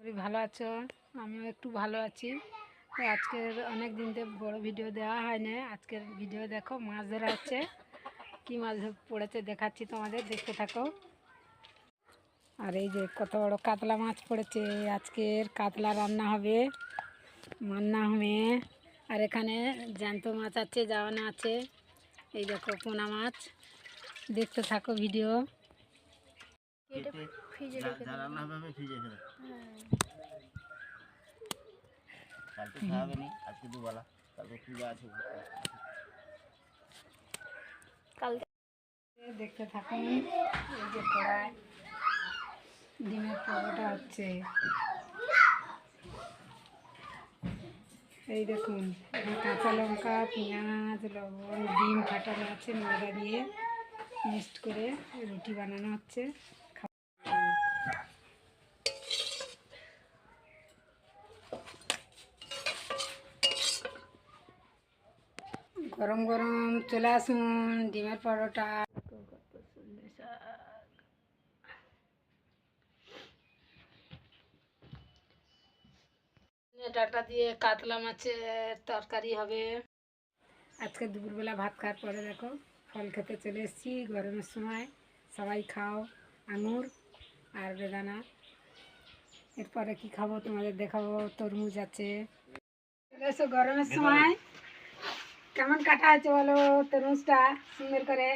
তুমি ভালো আছো? আমিও একটু ভালো আছি। তো আজকের অনেক দিন থেকে বড় ভিডিও দেওয়া হয় না। আজকের ভিডিও দেখো, মাছ ধরা হচ্ছে। কি মাছ পড়েছে দেখাচ্ছি তোমাদের, দেখতে থাকো। আর এই যে কত বড় কাতলা মাছ পড়েছে। আজকের কাতলা রান্না হবে, মান্না হবে। আর এখানে জ্যান্ত মাছ আছে, জাওয়ানা আছে। এই দেখো পোনা মাছ, দেখতে থাকো ভিডিও। দেখতে থাকুন। এই যে কড়াই ডিমের পরোটা হচ্ছে। এই দেখুন, কাঁচা লঙ্কা, পেঁয়াজ, লবণ, ডিম ফাটানো আছে, ময়দা দিয়ে মিক্সড করে রুটি বানানো হচ্ছে। গরম গরম চলে আসুন ডিমের পরোটা। ডাটা দিয়ে কাতলা মাছের তরকারি হবে। আজকে দুপুরবেলা ভাত খাওয়ার পরে দেখো ফল খেতে চলে এসেছি। গরমের সময় সবাই খাও আঙুর আর বেদানা। এরপরে কি খাবো তোমাদের দেখাবো। তরমুজ আছে। চলে এসো, গরমের সময় কেমন কাটা আছে বলো তরমুজটা সুন্দর করে।